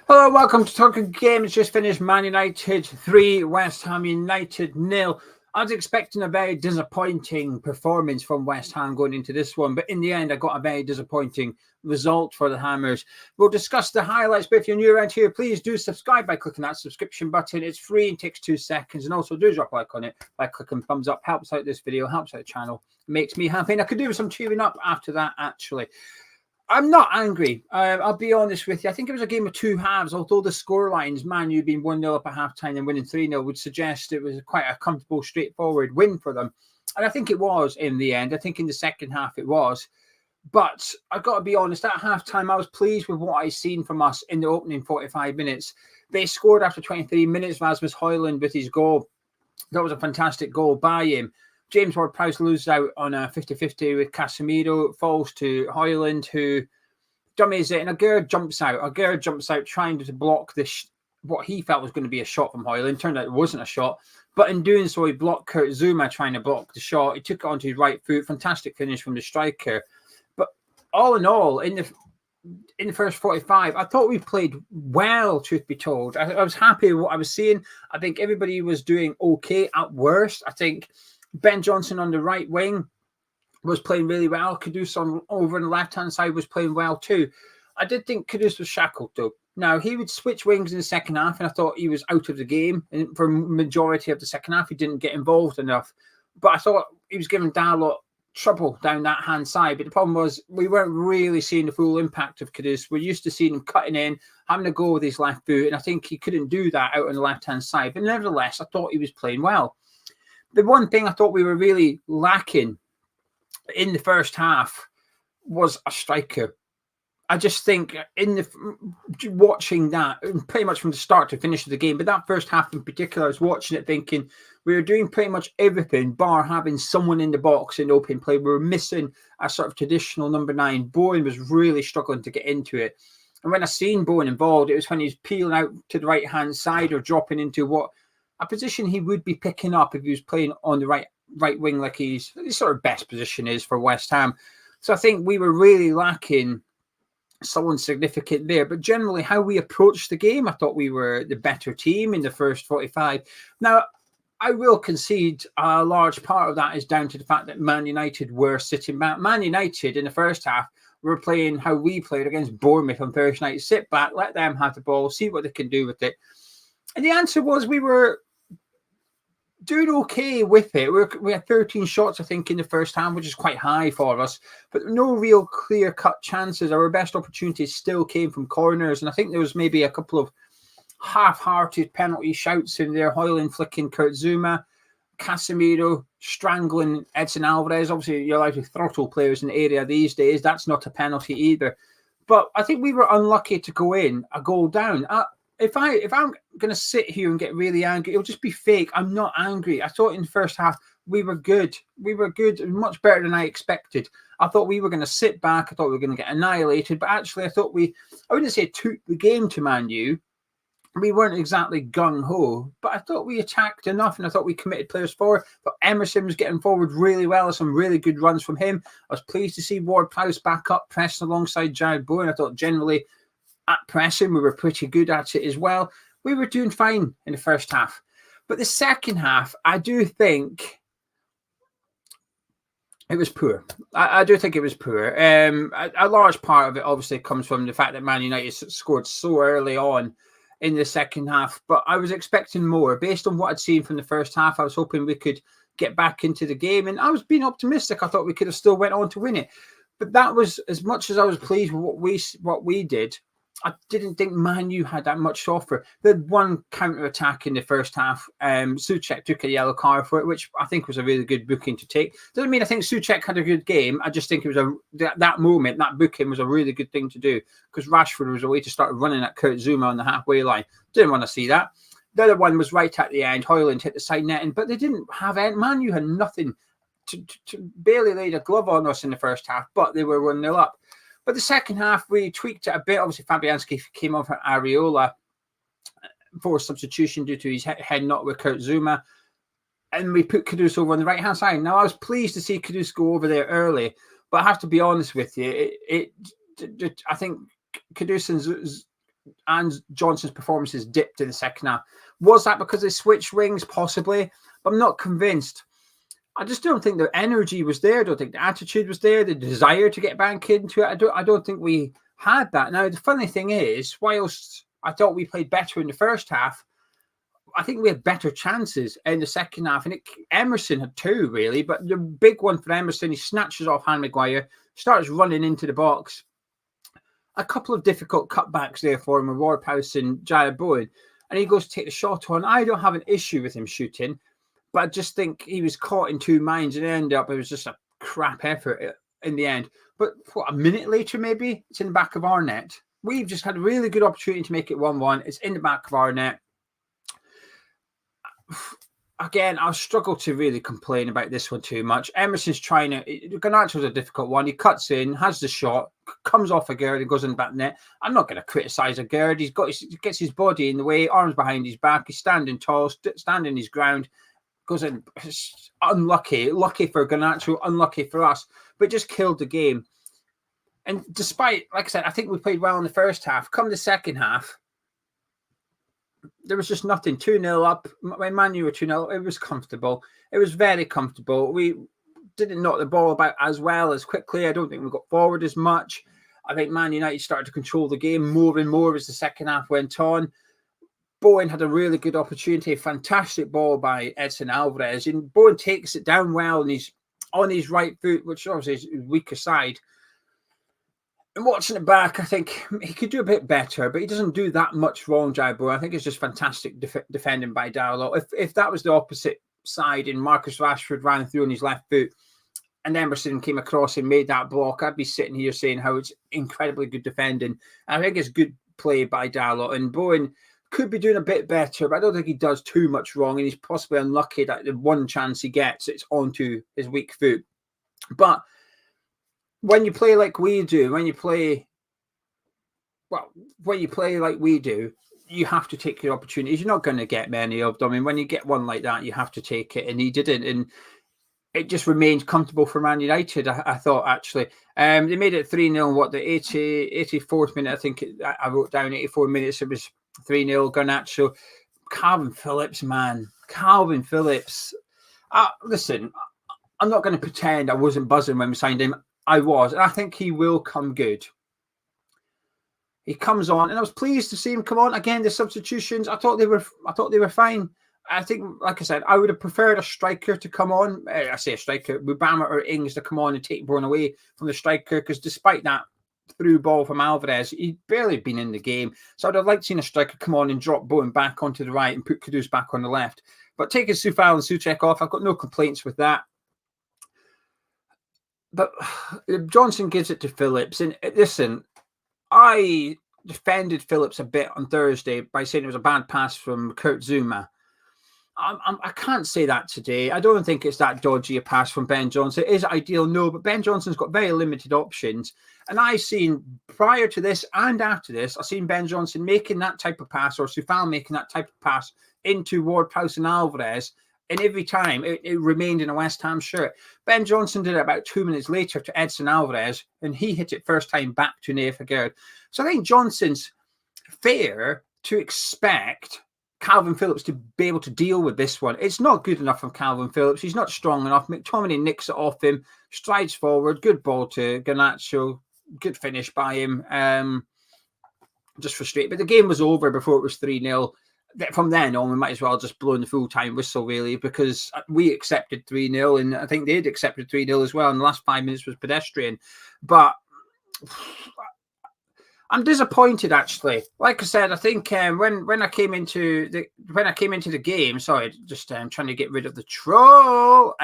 Hello, welcome to Talking Games. Just finished Man United 3, West Ham United 0. I was expecting a very disappointing performance from West Ham going into this one, but in the end, I got a very disappointing result for the Hammers. We'll discuss the highlights, but if you're new around here, please do subscribe by clicking that subscription button. It's free and takes 2 seconds, and also do drop a like on it by clicking thumbs up. Helps out this video, helps out the channel, makes me happy, and I could do some cheering up after that, actually. I'm not angry. I'll be honest with you. I think it was a game of two halves, although the scorelines, Man U being 1-0 up at half-time and winning 3-0, would suggest it was quite a comfortable, straightforward win for them. And I think it was in the end. I think in the second half it was. But I've got to be honest, at half-time, I was pleased with what I seen from us in the opening 45 minutes. They scored after 23 minutes, Rasmus Højlund with his goal. That was a fantastic goal by him. James Ward-Prowse loses out on a 50-50 with Casemiro, falls to Højlund, who dummies it, and Aguerd jumps out. Aguerd jumps out trying to block this, what he felt was going to be a shot from Højlund. Turned out it wasn't a shot, but in doing so, he blocked Kurt Zouma trying to block the shot. He took it onto his right foot. Fantastic finish from the striker. But all in all, in the first 45, I thought we played well, truth be told. I was happy with what I was seeing. I think everybody was doing okay at worst. I think Ben Johnson on the right wing was playing really well. Kudus over on the left-hand side was playing well too. I did think Kudus was shackled though. Now, he would switch wings in the second half, and I thought he was out of the game. And for majority of the second half, he didn't get involved enough. But I thought he was giving Dalot trouble down that hand side. But the problem was we weren't really seeing the full impact of Kudus. We're used to seeing him cutting in, having to go with his left foot, and I think he couldn't do that out on the left-hand side. But nevertheless, I thought he was playing well. The one thing I thought we were really lacking in the first half was a striker. I just think watching that pretty much from the start to finish of the game, but that first half in particular, I was watching it thinking we were doing pretty much everything bar having someone in the box in open play. We were missing a sort of traditional number 9. Bowen was really struggling to get into it. And when I seen Bowen involved, it was when he was peeling out to the right-hand side or dropping into what a position he would be picking up if he was playing on the right wing, like his sort of best position is for West Ham. So I think we were really lacking someone significant there. But generally, how we approached the game, I thought we were the better team in the first 45. Now, I will concede a large part of that is down to the fact that Man United were sitting back. Man United in the first half were playing how we played against Bournemouth on Thursday night. Sit back, let them have the ball, see what they can do with it. And the answer was we were doing okay with it. We had 13 shots, I think, in the first half, which is quite high for us, but no real clear-cut chances. Our best opportunities still came from corners, and I think there was maybe a couple of half-hearted penalty shouts in there. Højlund flicking Kurt Zouma, Casemiro strangling Edson Alvarez. Obviously, you're allowed to throttle players in the area these days. That's not a penalty either. But I think we were unlucky to go in a goal down. If I'm going to sit here and get really angry, it'll just be fake. I'm not angry. I thought in the first half we were good. We were good, much better than I expected. I thought we were going to sit back. I thought we were going to get annihilated. But actually, I thought I wouldn't say took the game to Man U. We weren't exactly gung-ho, but I thought we attacked enough, and I thought we committed players forward. But Emerson was getting forward really well. Some really good runs from him. I was pleased to see Ward-Prowse back up, pressing alongside Jared Bowen. I thought generally at pressing, we were pretty good at it as well. We were doing fine in the first half. But the second half, I do think it was poor. I do think it was poor. A large part of it obviously comes from the fact that Man United scored so early on in the second half. But I was expecting more. Based on what I'd seen from the first half, I was hoping we could get back into the game. And I was being optimistic. I thought we could have still went on to win it. But that was, as much as I was pleased with what we did, I didn't think Man U had that much to offer. They had one counter-attack in the first half. Souček took a yellow card for it, which I think was a really good booking to take. Doesn't mean I think Souček had a good game. I just think it was that moment, that booking was a really good thing to do because Rashford was a way to start running at Kurt Zouma on the halfway line. Didn't want to see that. The other one was right at the end. Højlund hit the side netting, but they didn't have any. Man U had nothing to barely laid a glove on us in the first half, but they were 1-0 up. But the second half, we tweaked it a bit. Obviously, Fabianski came on for Areola for substitution due to his head knock with Kurt Zouma. And we put Kudus over on the right-hand side. Now, I was pleased to see Kudus go over there early. But I have to be honest with you, I think Kudus and and Johnson's performances dipped in the second half. Was that because they switched wings? Possibly, but I'm not convinced. I just don't think the energy was there. I don't think the attitude was there. The desire to get back into it. I don't think we had that. Now, the funny thing is, whilst I thought we played better in the first half, I think we had better chances in the second half. And Emerson had two, really. But the big one for Emerson, he snatches off Harry Maguire, starts running into the box. A couple of difficult cutbacks there for him with Ward-Prowse and Jaya Bowen. And he goes to take the shot on. I don't have an issue with him shooting, but I just think he was caught in two minds and ended up, it was just a crap effort in the end. But what, a minute later, maybe, it's in the back of our net. We've just had a really good opportunity to make it 1-1. It's in the back of our net. Again, I'll struggle to really complain about this one too much. Emerson's trying to... Garnacho's a difficult one. He cuts in, has the shot, comes off a Gerd and goes in the back net. I'm not going to criticise a Gerd. He gets his body in the way, arms behind his back. He's standing tall, standing his ground. Goes in. It's unlucky. Lucky for Garnacho, unlucky for us. But just killed the game. And despite, like I said, I think we played well in the first half. Come the second half, there was just nothing. 2-0 up. When Man U were 2-0, it was comfortable. It was very comfortable. We didn't knock the ball about as well as quickly. I don't think we got forward as much. I think Man United started to control the game more and more as the second half went on. Bowen had a really good opportunity. A fantastic ball by Edson Alvarez. And Bowen takes it down well, and he's on his right foot, which obviously is his weaker side. And watching it back, I think he could do a bit better, but he doesn't do that much wrong, Jaibo. I think it's just fantastic defending by Darlow. If that was the opposite side and Marcus Rashford ran through on his left foot and Emerson came across and made that block, I'd be sitting here saying how it's incredibly good defending. And I think it's good play by Darlow. And Bowen could be doing a bit better, but I don't think he does too much wrong. And he's possibly unlucky that the one chance he gets, it's onto his weak foot. But when you play like we do, when you play like we do, you have to take your opportunities. You're not going to get many of them. I mean, when you get one like that, you have to take it. And he didn't. And it just remained comfortable for Man United, I thought, actually. They made it 3-0, the 84th minute, I think I wrote down 84 minutes. It was 3-0, Garnacho. Calvin Phillips, man. Calvin Phillips. Listen, I'm not going to pretend I wasn't buzzing when we signed him. I was, and I think he will come good. He comes on, and I was pleased to see him come on. Again, the substitutions, I thought they were fine. I think, like I said, I would have preferred a striker to come on. I say a striker, Mubama or Ings to come on and take Bourne away from the striker, because despite that through ball from Alvarez, he'd barely been in the game. So I'd have liked seeing a striker come on and drop Bowen back onto the right and put Kudus back on the left. But taking Soufal and Souček off, I've got no complaints with that. But Johnson gives it to Phillips. And listen, I defended Phillips a bit on Thursday by saying it was a bad pass from Kurt Zuma. I can't say that today. I don't think it's that dodgy a pass from Ben Johnson. Is it ideal? No, but Ben Johnson's got very limited options. And I've seen, prior to this and after this, I've seen Ben Johnson making that type of pass, or Soufal making that type of pass into Ward-Prowse and Alvarez. And every time it remained in a West Ham shirt. Ben Johnson did it about 2 minutes later to Edson Alvarez, and he hit it first time back to Nefa Gerd. So I think Johnson's fair to expect Calvin Phillips to be able to deal with this one. It's not good enough from Calvin Phillips. He's not strong enough. McTominay nicks it off him, strides forward, good ball to Garnacho, good finish by him. Just frustrated. But the game was over before it was 3-0. From then on, we might as well just blow in the full-time whistle, really, because we accepted 3-0, and I think they'd accepted 3-0 as well, and the last 5 minutes was pedestrian. But I'm disappointed, actually. Like I said, I think when I came into the game, sorry, just trying to get rid of the troll.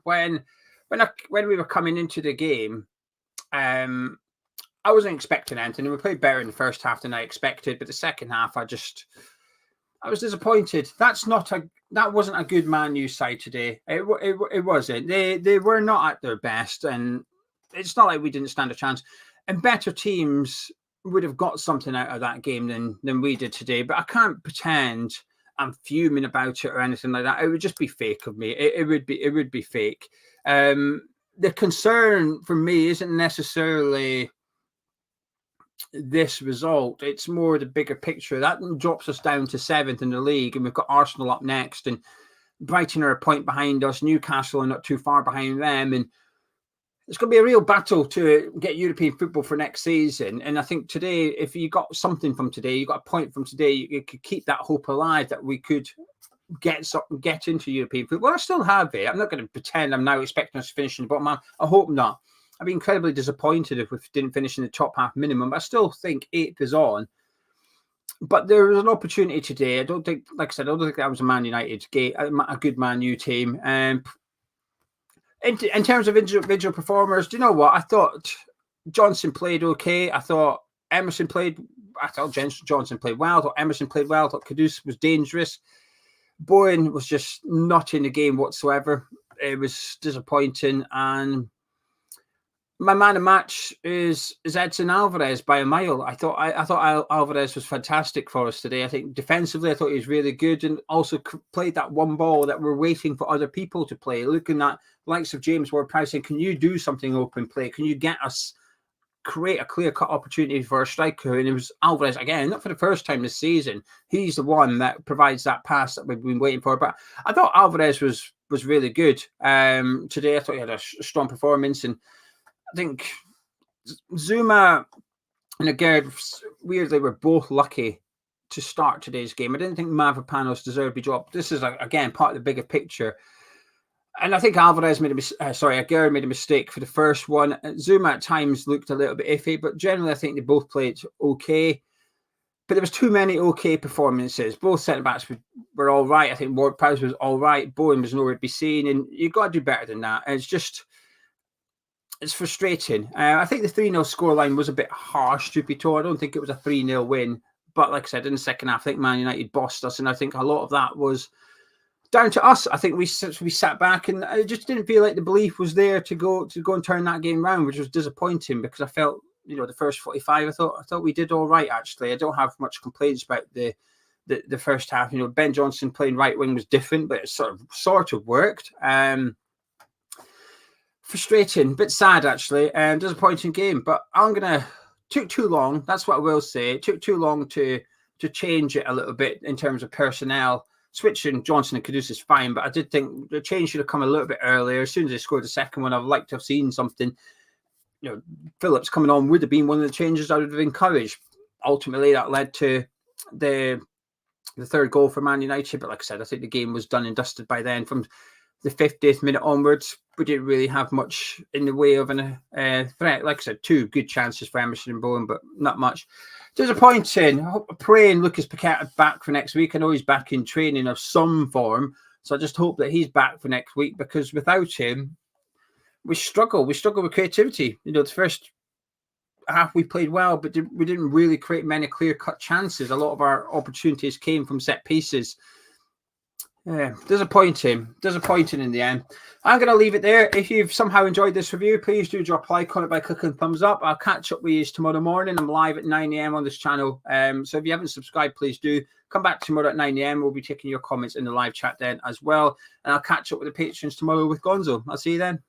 When we were coming into the game, I wasn't expecting anything. We played better in the first half than I expected, but the second half, I was disappointed. That wasn't a good Man U side today. It wasn't. They were not at their best, and it's not like we didn't stand a chance. And better teams would have got something out of that game than we did today. But I can't pretend I'm fuming about it or anything like that. It would just be fake of me. It would be fake. The concern for me isn't necessarily this result. It's more the bigger picture. That drops us down to 7th in the league, and we've got Arsenal up next, and Brighton are a point behind us. Newcastle are not too far behind them, and it's going to be a real battle to get European football for next season. And I think today, if you got something from today, you got a point from today, you could keep that hope alive that we could get into European football. I still have it. I'm not going to pretend I'm now expecting us to finish in the bottom half. I hope not. I'd be incredibly disappointed if we didn't finish in the top half minimum. But I still think 8th is on. But there was an opportunity today. I don't think, like I said, I don't think that was a Man United game, a good Man U team. In terms of individual performers, do you know what? I thought Johnson played okay. I thought Johnson played well. I thought Emerson played well. I thought Kudus was dangerous. Bowen was just not in the game whatsoever. It was disappointing. And my man of match is Edson Alvarez by a mile. I thought Alvarez was fantastic for us today. I think defensively, I thought he was really good, and also played that one ball that we're waiting for other people to play. Looking at the likes of James Ward-Prowse saying, can you do something open play? Can you get us, create a clear-cut opportunity for a striker? And it was Alvarez, again, not for the first time this season. He's the one that provides that pass that we've been waiting for. But I thought Alvarez was really good. Today, I thought he had a strong performance, and I think Zuma and Agerd, weirdly, were both lucky to start today's game. I didn't think Mavropanos deserved to be dropped. This is, again, part of the bigger picture. And I think Agerd made a mistake for the first one. Zuma at times looked a little bit iffy, but generally I think they both played okay. But there was too many okay performances. Both centre-backs were all right. I think Ward-Prowse was all right. Bowen was nowhere to be seen. And you've got to do better than that. And it's frustrating. I think the 3-0 scoreline was a bit harsh, truth be told. I don't think it was a 3-0 win. But like I said, in the second half, I think Man United bossed us. And I think a lot of that was down to us. I think we sat back, and I just didn't feel like the belief was there to go and turn that game around, which was disappointing, because I felt, the first 45, I thought we did all right, actually. I don't have much complaints about the first half. Ben Johnson playing right wing was different, but it sort of worked. Frustrating, bit sad, actually, and disappointing game. But took too long. That's what I will say. It took too long to change it a little bit in terms of personnel. Switching Johnson and Kudus is fine, but I did think the change should have come a little bit earlier. As soon as they scored the second one, I'd like to have seen something. Phillips coming on would have been one of the changes I would have encouraged. Ultimately, that led to the third goal for Man United. But like I said, I think the game was done and dusted by then. From the 50th minute onwards, we didn't really have much in the way of a threat. Like I said, 2 good chances for Emerson and Bowen, but not much. Disappointing. Praying Lucas Paqueta back for next week. I know he's back in training of some form, so I just hope that he's back for next week, because without him, we struggle. We struggle with creativity. The first half we played well, but we didn't really create many clear-cut chances. A lot of our opportunities came from set pieces. Yeah, disappointing in the end. I'm going to leave it there. If you've somehow enjoyed this review, please do drop a like on it by clicking thumbs up. I'll catch up with you tomorrow morning. I'm live at 9 a.m. on this channel. So if you haven't subscribed, please do. Come back tomorrow at 9 a.m. We'll be taking your comments in the live chat then as well. And I'll catch up with the patrons tomorrow with Gonzo. I'll see you then.